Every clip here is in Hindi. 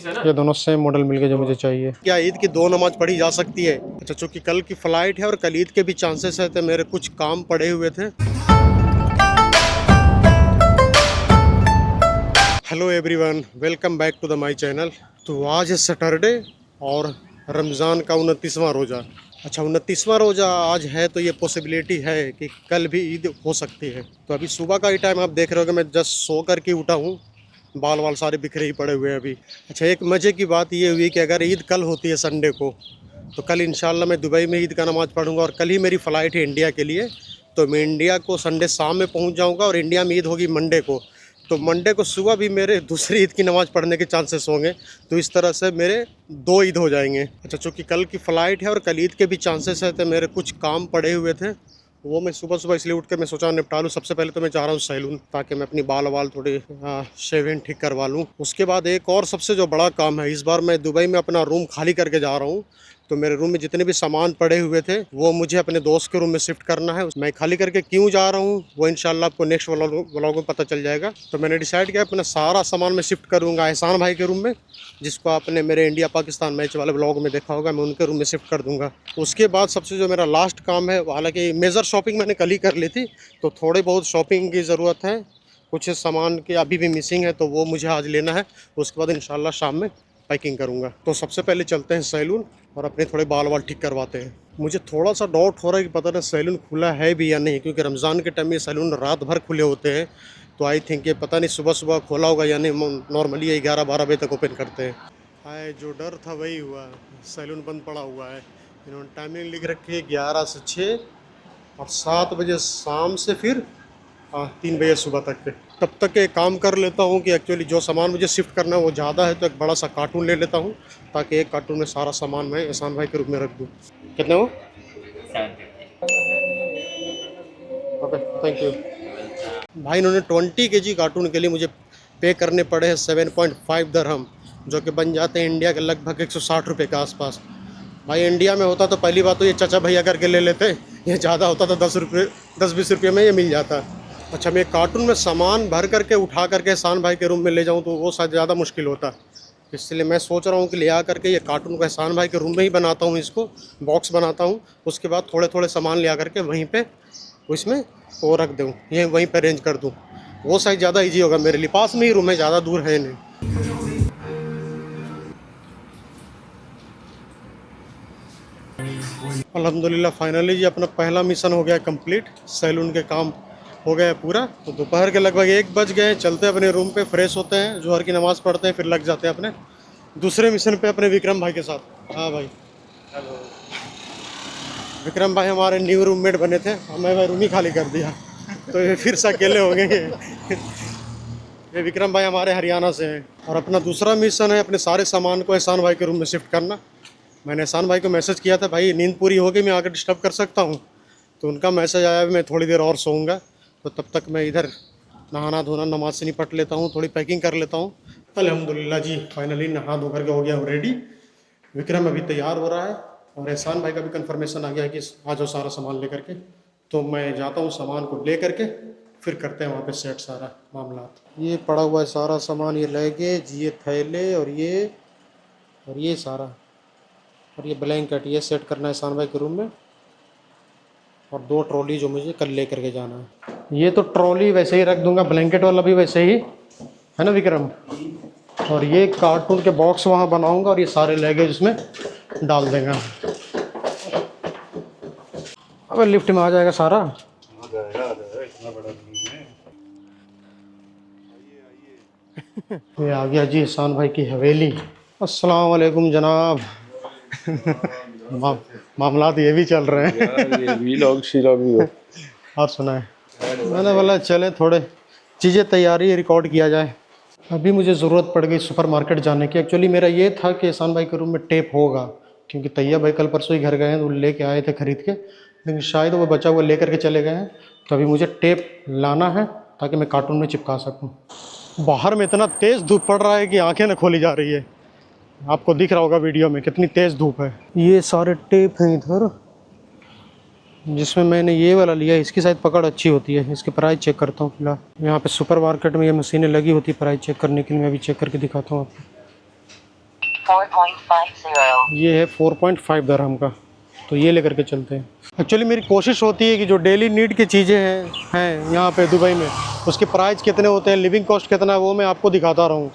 ये दोनों सेम मॉडल मिल गए जो मुझे चाहिए। क्या ईद की दो नमाज पढ़ी जा सकती है? अच्छा, चूंकि कल की फ्लाइट है और कल ईद के भी चांसेस है, तो मेरे कुछ काम पड़े हुए थे। Hello everyone, welcome back to the my channel. तो आज है सैटरडे और रमज़ान का 29वां रोज़ा। अच्छा, 29वां रोज़ा आज है, तो ये पॉसिबिलिटी है कि कल भी ईद हो सकती है। तो अभी सुबह का ही टाइम आप देख रहे हो कि मैं जस्ट सो कर के उठा हूँ। बाल वाल सारे बिखरे ही पड़े हुए हैं अभी। अच्छा, एक मज़े की बात ये हुई कि अगर ईद कल होती है संडे को, तो कल इंशाल्लाह मैं दुबई में ईद का नमाज़ पढ़ूंगा और कल ही मेरी फ़्लाइट है इंडिया के लिए। तो मैं इंडिया को संडे शाम में पहुंच जाऊंगा और इंडिया में ईद होगी मंडे को। तो मंडे को सुबह भी मेरे दूसरी ईद की नमाज़ पढ़ने के चांसेस होंगे। तो इस तरह से मेरे दो ईद हो जाएंगे। अच्छा, चूँकि कल की फ़्लाइट है और कल ईद के भी चांसेस है, तो मेरे कुछ काम पड़े हुए थे, वो मैं सुबह सुबह इसलिए उठ के मैं सोचा निपटा लूँ। सबसे पहले तो मैं जा रहा हूँ सैलून, ताकि मैं अपनी बाल वाल थोड़ी शेविंग ठीक करवा लूँ। उसके बाद एक और सबसे जो बड़ा काम है, इस बार मैं दुबई में अपना रूम खाली करके जा रहा हूँ। तो मेरे रूम में जितने भी सामान पड़े हुए थे, वो मुझे अपने दोस्त के रूम में शिफ्ट करना है। मैं खाली करके क्यों जा रहा हूँ वो इंशाल्लाह आपको नेक्स्ट व्लॉग में पता चल जाएगा। तो मैंने डिसाइड किया अपना सारा सामान मैं शिफ्ट करूँगा एहसान भाई के रूम में, जिसको आपने मेरे इंडिया पाकिस्तान मैच वाले व्लॉग में देखा होगा। मैं उनके रूम में शिफ्ट कर दूँगा। उसके बाद सबसे जो मेरा लास्ट काम है, हालांकि मेजर शॉपिंग मैंने कल ही कर ली थी, तो थोड़ी बहुत शॉपिंग की ज़रूरत है। कुछ सामान के अभी भी मिसिंग है, तो वो मुझे आज लेना है। उसके बाद इंशाल्लाह शाम में पैकिंग करूँगा। तो सबसे पहले चलते हैं सैलून और अपने थोड़े बाल वाल ठीक करवाते हैं। मुझे थोड़ा सा डाउट हो रहा है कि पता नहीं सैलून खुला है भी या नहीं, क्योंकि रमज़ान के टाइम में सैलून रात भर खुले होते हैं। तो आई थिंक ये पता नहीं सुबह सुबह खोला होगा या नहीं। नॉर्मली ये 11-12 बजे तक ओपन करते हैं। हाय, जो डर था वही हुआ, सैलून बंद पड़ा हुआ है। इन्होंने टाइमिंग लिख रखी है 11 से 6 और 7 बजे शाम से फिर 3 बजे सुबह तक के। तब तक एक काम कर लेता हूँ कि एक्चुअली जो सामान मुझे शिफ्ट करना है वो ज़्यादा है, तो एक बड़ा सा कार्टून ले लेता हूँ, ताकि एक कार्टून में सारा सामान मैं एहसान भाई के रूप में रख दूँ। कितने हो? ओके, थैंक यू भाई। इन्होंने 20 kg कार्टून के लिए मुझे पे करने पड़े हैं 7.5 दरहम, जो कि बन जाते हैं इंडिया के लगभग 160 रुपये के आसपास। भाई इंडिया में होता तो पहली बात तो ये चाचा भैया करके ले लेते, ये ज़्यादा होता तो 10-20 रुपये में ये मिल जाता। अच्छा, मैं कार्टून में सामान भर करके उठा करके एहसान भाई के रूम में ले जाऊँ तो वो शायद ज़्यादा मुश्किल होता। इसलिए मैं सोच रहा हूँ कि ले आ करके ये कार्टून को एहसान भाई के रूम में ही बनाता हूँ, इसको बॉक्स बनाता हूँ। उसके बाद थोड़े थोड़े सामान ले आ करके वहीं पे उसमें वो रख दूँ, ये वहीं पे अरेंज कर दूँ। वो शायद ज़्यादा इजी होगा मेरे लिए। पास में ही रूम है, ज़्यादा दूर है नहीं। अल्हम्दुलिल्लाह फाइनली जी अपना पहला मिशन हो गया कंप्लीट। सैलून के काम हो गया पूरा। तो दोपहर के लगभग 1 बज गए। चलते हैं अपने रूम पे, फ्रेश होते हैं, जोहर की नमाज़ पढ़ते हैं, फिर लग जाते हैं अपने दूसरे मिशन पे अपने विक्रम भाई के साथ। हाँ भाई, हेलो। विक्रम भाई हमारे न्यू रूममेट बने थे, हमें भाई रूम ही खाली कर दिया, तो ये फिर से अकेले हो गए। ये विक्रम भाई हमारे हरियाणा से हैं। और अपना दूसरा मिशन है अपने सारे सामान को एहसान भाई के रूम में शिफ्ट करना। मैंने एहसान भाई को मैसेज किया था, भाई नींद पूरी हो गई, मैं आकर डिस्टर्ब कर सकता हूँ? तो उनका मैसेज आया, मैं थोड़ी देर और सोऊंगा। तो तब तक मैं इधर नहाना धोना नमाज से निपट लेता हूँ, थोड़ी पैकिंग कर लेता हूँ। अल्हम्दुलिल्लाह जी फाइनली नहा धो करके हो गया हूँ रेडी। विक्रम अभी तैयार हो रहा है और एहसान भाई का भी कंफर्मेशन आ गया है कि आ जाओ सारा सामान लेकर के। तो मैं जाता हूँ सामान को ले करके, फिर करते हैं वहाँ पे सेट सारा मामला। ये पड़ा हुआ है सारा सामान, ये लगेज, ये थैले और ये सारा, और ये ब्लैंकेट, ये सेट करना है एहसान भाई के रूम में। और 2 ट्रॉली जो मुझे कल ले करके जाना है। ये तो ट्रॉली वैसे ही रख दूंगा, ब्लैंकेट वाला भी वैसे ही है ना विक्रम। और ये कार्टून के बॉक्स वहाँ बनाऊंगा और ये सारे लगेज उसमें डाल देगा। अबे लिफ्ट में आ जाएगा सारा। आ जाएगा, इतना बड़ा नहीं है। ये आ गया जी एहसान भाई की हवेली। अस्सलाम वालेकुम जनाब। मामला तो ये भी चल रहे हैं यार ये वीलॉग शीलॉग भी हो। और सुना है, मैंने बोला चले थोड़े चीज़ें तैयारी रिकॉर्ड किया जाए। अभी मुझे ज़रूरत पड़ गई सुपरमार्केट जाने की। एक्चुअली मेरा ये था कि एहसान भाई के रूम में टेप होगा, क्योंकि तैया भाई कल परसों ही घर गए हैं, तो लेके आए थे ख़रीद के, लेकिन शायद वो बचा हुआ लेकर के चले गए हैं। तो अभी मुझे टेप लाना है ताकि मैं कार्टून में चिपका सकूँ। बाहर में इतना तेज़ धूप पड़ रहा है कि आँखें न खोली जा रही है। आपको दिख रहा होगा वीडियो में कितनी तेज़ धूप है। ये सारे टेप हैं इधर, जिसमें मैंने ये वाला लिया है, इसकी शायद पकड़ अच्छी होती है। इसकी प्राइस चेक करता हूँ फिलहाल। यहाँ पे सुपर मार्केट में ये मशीनें लगी होती है प्राइस चेक करने के लिए, मैं अभी चेक करके दिखाता हूँ आपको। 4.50. ये है 4.5 दरहम का, तो ये लेकर के चलते हैं। एक्चुअली मेरी कोशिश होती है कि जो डेली नीड की चीज़ें हैं यहाँ पे दुबई में, उसके प्राइस कितने होते हैं, लिविंग कॉस्ट कितना है, वो मैं आपको दिखाता रहूँ।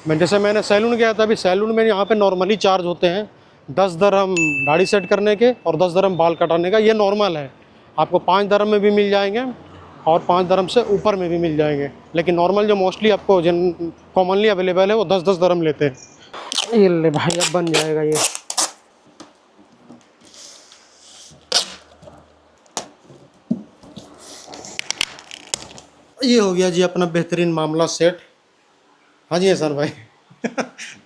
मैंने सैलून गया था, अभी सैलून में यहाँ पे नॉर्मली चार्ज होते हैं 10 दरहम दाढ़ी सेट करने के और 10 दरहम बाल कटाने का, ये नॉर्मल है। आपको 5 दरहम में भी मिल जाएंगे और 5 दरहम से ऊपर में भी मिल जाएंगे, लेकिन नॉर्मल जो मोस्टली आपको जिन कॉमनली अवेलेबल है वो 10-10 दरहम लेते हैं। ये ले भाई, अब बन जाएगा ये। ये हो गया जी अपना बेहतरीन मामला सेट। हाँ जी एहसान भाई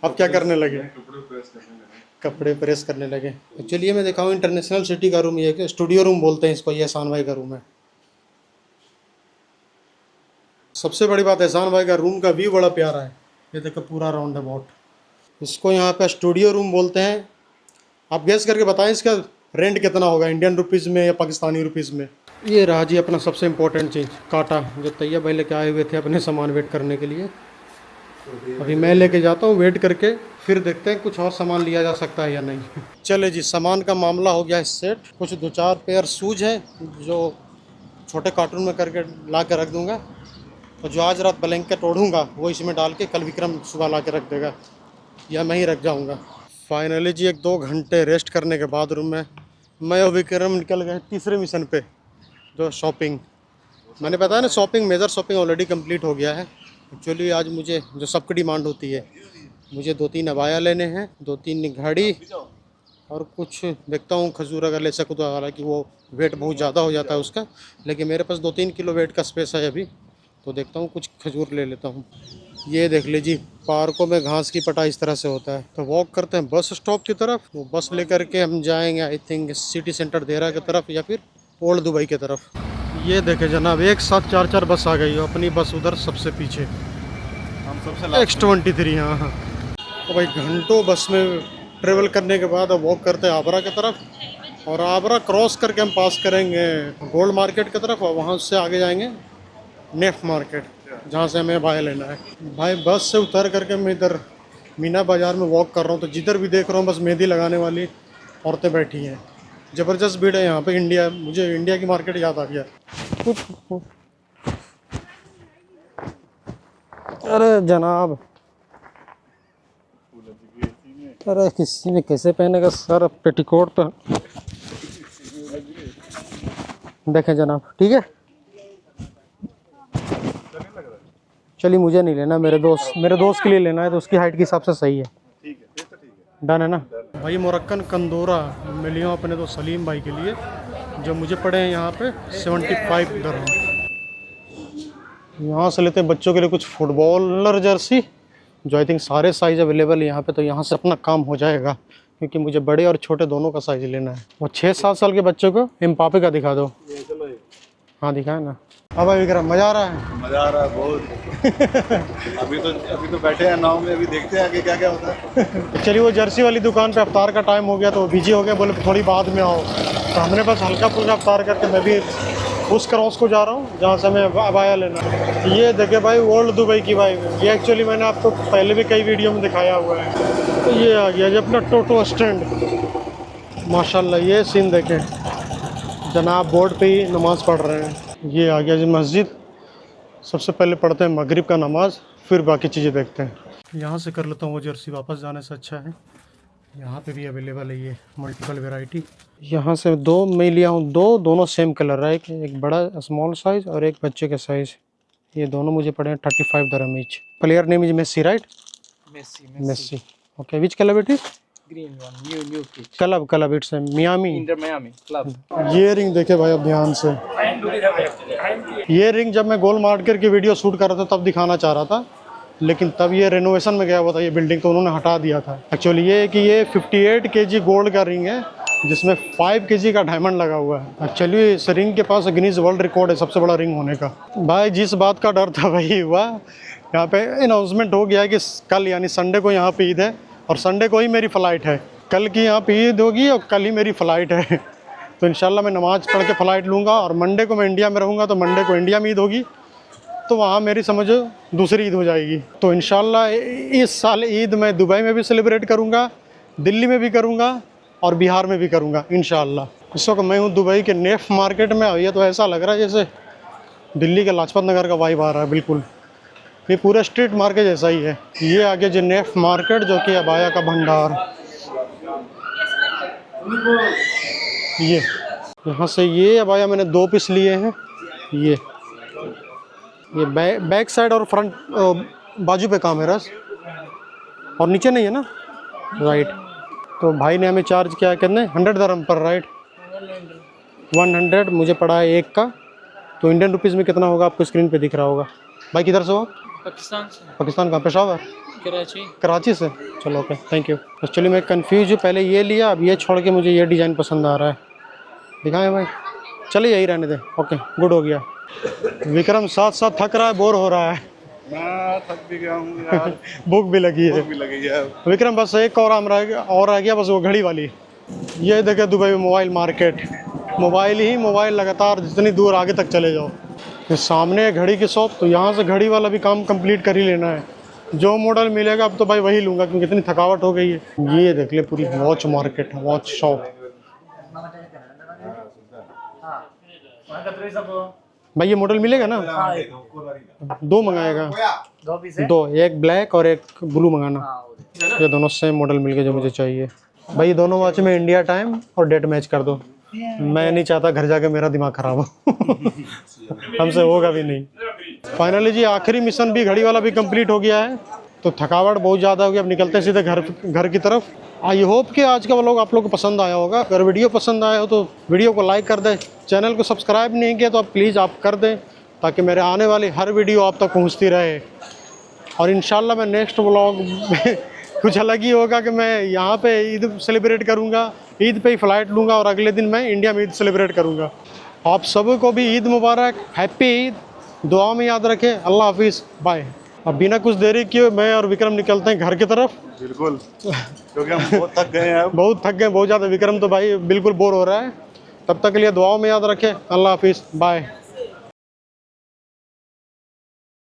अब क्या करने लगे? कपड़े प्रेस करने लगे। चलिए मैं दिखाऊँ इंटरनेशनल सिटी का रूम, ये स्टूडियो रूम बोलते हैं इसको, ये एहसान भाई का रूम है। सबसे बड़ी बात एहसान भाई का रूम का व्यू बड़ा प्यारा है, ये देखो पूरा राउंड अबाउट। इसको यहाँ पे स्टूडियो रूम बोलते हैं। आप गेस करके बताएं इसका रेंट कितना होगा इंडियन रुपीज़ में या पाकिस्तानी रुपीज़ में। ये रहा जी अपना सबसे इम्पोर्टेंट चीज़, कांटा, जो तैयब भाई लेके आए हुए थे अपने सामान वेट करने के लिए। अभी मैं लेके जाता हूँ वेट करके, फिर देखते हैं कुछ और सामान लिया जा सकता है या नहीं। चले जी, सामान का मामला हो गया है सेट। कुछ 2-4 पेयर शूज़ है जो छोटे कार्टून में करके ला के रख दूँगा, तो जो आज रात ब्लैंकेट ओढ़ूँगा वो इसमें डाल के कल विक्रम सुबह ला के रख देगा, या मैं ही रख जाऊँगा। फाइनली जी 1-2 घंटे रेस्ट करने के बाद रूम में मैं और विक्रम निकल गए तीसरे मिशन पे, जो शॉपिंग। मैंने बताया ना, shopping major shopping already complete हो गया है। एक्चुअली आज मुझे जो सबकी डिमांड होती है, मुझे 2-3 अबाया लेने हैं, 2-3 घड़ी और कुछ देखता हूँ खजूर अगर ले सकूँ तो, हालांकि वो वेट बहुत ज़्यादा हो जाता है उसका, लेकिन मेरे पास 2-3 किलो वेट का स्पेस है अभी, तो देखता हूँ कुछ खजूर ले लेता हूँ। ये देख लीजिए, पार्कों में घास की पटाई इस तरह से होता है। तो वॉक करते हैं बस स्टॉप की तरफ, वो बस लेकर के हम जाएंगे I think city centre Dehra की तरफ या फिर ओल्ड दुबई की तरफ। ये देखे जनाब, एक साथ 4-4 बस आ गई हो। अपनी बस उधर सबसे पीछे, हम सबसे X23। हाँ। तो भाई घंटों बस में ट्रेवल करने के बाद अब वॉक करते हैं आबरा की तरफ, और आबरा क्रॉस करके हम पास करेंगे गोल्ड मार्केट की तरफ, और वहाँ से आगे जाएंगे नेफ्ट मार्केट, जहाँ से हमें भाई लेना है। भाई बस से उतर करके मैं इधर मीना बाज़ार में वॉक कर रहा हूँ, तो जिधर भी देख रहा हूँ बस मेहंदी लगाने वाली औरतें बैठी हैं। ज़बरदस्त भीड़ है यहाँ पे। इंडिया, मुझे इंडिया की मार्केट याद आ गया। अरे जनाब, अरे किसी ने कैसे पहनेगा सर पेटीकोट, तो देखें जनाब, ठीक है। चलिए मुझे नहीं लेना, मेरे दोस्त के लिए लेना है, तो उसकी हाइट के हिसाब से सही है। डन है ना भाई। मोरक्कन कंदोरा मिले हूँ अपने तो सलीम भाई के लिए, जो मुझे पड़े हैं यहाँ पे 75 दरहम। यहाँ से लेते हैं बच्चों के लिए कुछ फुटबॉलर जर्सी, जो आई थिंक सारे साइज़ अवेलेबल है यहाँ पे, तो यहाँ से अपना काम हो जाएगा, क्योंकि मुझे बड़े और छोटे दोनों का साइज़ लेना है। वो 6-7 साल के बच्चों को एम्बापे का दिखा दो। हाँ दिखाए ना। अब भाई विक्रम, मज़ा आ रहा है? मजा आ रहा है बहुत। अभी तो बैठे हैं नाव में, अभी देखते हैं आगे क्या क्या होता है। चलिए, वो जर्सी वाली दुकान पे अफ्तार का टाइम हो गया तो बिजी हो गया, बोले थोड़ी बाद में आओ, तो हमने बस हल्का फुल्का अफ्तार करके मैं भी उस क्रॉस को जा रहा हूँ जहाँ से मैं अबाया लेना। ये देखे भाई ओल्ड दुबई की भाई, ये एक्चुअली मैंने आपको पहले भी कई वीडियो में दिखाया हुआ है। तो ये आ गया जी अपना टोटो स्टैंड। माशाल्लाह, ये सीन देखें जनाब, बोर्ड पे ही नमाज़ पढ़ रहे हैं। ये आ गया जी मस्जिद। सबसे पहले पढ़ते हैं मगरिब का नमाज, फिर बाकी चीज़ें देखते हैं। यहाँ से कर लेता हूँ वो जर्सी, वापस जाने से अच्छा है। यहाँ पे भी अवेलेबल है ये मल्टीपल वैरायटी। यहाँ से 2 मैं लिया हूँ, दोनों सेम कलर है, एक बड़ा स्मॉल साइज़ और एक बच्चे का साइज़। ये दोनों मुझे पड़े हैं 35 dirham each. Player name is Messi, right? Messi. Okay, which club it is? Green one, new pitch. Club it's Miami. Inter Miami club. ये रिंग देखे भाई अब ध्यान से। ये रिंग जब मैं गोल मार्केट की वीडियो शूट कर रहा था तब दिखाना चाह रहा था, लेकिन तब ये रेनोवेशन में गया हुआ था ये बिल्डिंग, तो उन्होंने हटा दिया था। एक्चुअली ये है कि ये 58 kg गोल्ड का रिंग है, जिसमें 5 kg का डायमंड लगा हुआ है। एक्चुअली इस रिंग के पास गिनीज वर्ल्ड रिकॉर्ड है सबसे बड़ा रिंग होने का। भाई जिस बात का डर था वही हुआ, यहाँ पे अनाउंसमेंट हो गया कि कल यानी संडे को यहाँ पे ईद है, और संडे को ही मेरी फ़्लाइट है। कल की यहाँ पे ईद होगी और कल ही मेरी फ़्लाइट है। तो इंशाल्लाह मैं नमाज़ पढ़ के फ़्लाइट लूँगा, और मंडे को मैं इंडिया में रहूँगा, तो मंडे को इंडिया में ईद होगी, तो वहाँ मेरी समझो दूसरी ईद हो जाएगी। तो इंशाल्लाह इस साल ईद मैं दुबई में भी सेलिब्रेट करूँगा, दिल्ली में भी करूँगा और बिहार में भी करूँगा इंशाल्लाह। इस वक्त मैं हूँ दुबई के नेफ मार्केट में। ये तो ऐसा लग रहा है जैसे दिल्ली के लाजपत नगर का वाइब आ रहा है बिल्कुल। ये पूरा स्ट्रीट मार्केट जैसा ही है। ये आगे जो नेफ मार्केट जो कि अबाया का भंडार, ये यहाँ से ये अबाया मैंने 2 पीस लिए हैं। ये बैक साइड और फ्रंट बाजू पे काम है रस, और नीचे नहीं है ना, राइट। तो भाई ने हमें चार्ज किया कितने 100 दरहम पर, राइट। 100 मुझे पड़ा है एक का। तो इंडियन रुपीज़ में कितना होगा आपको स्क्रीन पे दिख रहा होगा। भाई किधर से हो? पाकिस्तान से। पाकिस्तान का पेशावर, कराची। कराची से। चलो ओके, थैंक यू। तो चलिए मैं कंफ्यूज हूँ, पहले ये लिया, अब ये छोड़ के मुझे ये डिज़ाइन पसंद आ रहा है। दिखाएं भाई? चलिए यही रहने दे। ओके, गुड हो गया। विक्रम साथ साथ थक रहा है, बोर हो रहा है। मैं थक भी गया हूँ यार। भूख भी लगी है। भूख भी लगी है। विक्रम बस एक और रह गया बस, वो घड़ी वाली। ये देखे दुबई में मोबाइल मार्केट, मोबाइल ही मोबाइल, लगातार जितनी दूर आगे तक चले जाओ। ये सामने है घड़ी की शॉप, तो यहाँ से घड़ी वाला भी काम कंप्लीट कर ही लेना है। जो मॉडल मिलेगा अब तो भाई वही लूँगा, क्योंकि इतनी थकावट हो गई है। ये देख ले पूरी वॉच मार्केट, वॉच शॉप। भाई ये मॉडल मिलेगा ना? 2 मंगाएगा, 2 पीस है। 2, एक ब्लैक और एक ब्लू मंगाना। ये दोनों सेम मॉडल मिल गए जो मुझे चाहिए। भाई ये दोनों वॉच में इंडिया टाइम और डेट मैच कर दो। मैं नहीं चाहता घर जाके मेरा दिमाग खराब हो। हमसे होगा भी नहीं। फाइनली जी आखिरी मिशन भी घड़ी वाला भी कंप्लीट हो गया है। तो थकावट बहुत ज़्यादा हो गई, अब निकलते हैं सीधे घर की तरफ। आई होप कि आज का व्लॉग आप लोग को पसंद आया होगा। अगर वीडियो पसंद आया हो तो वीडियो को लाइक कर दें। चैनल को सब्सक्राइब नहीं किया तो आप प्लीज़ आप कर दें, ताकि मेरे आने वाली हर वीडियो आप तक पहुँचती रहे। और इंशाल्लाह मैं नेक्स्ट व्लॉग में कुछ अलग ही होगा कि मैं यहाँ पे ईद सेलिब्रेट करूँगा, ईद पे ही फ़्लाइट लूँगा और अगले दिन मैं इंडिया में ईद सेलिब्रेट करूँगा। आप सबको भी ईद मुबारक, हैप्पी ईद। दुआ में याद रखें। अल्लाह हाफिज़, बाय। अब बिना कुछ देरी किए मैं और विक्रम निकलते हैं घर की तरफ। बिल्कुल, क्योंकि हम बहुत थक गए हैं। बहुत थक गए, बहुत ज़्यादा। विक्रम तो भाई बिल्कुल बोर हो रहा है। तब तक के लिए दुआओं में याद रखें। अल्लाह हाफिज़, बाय।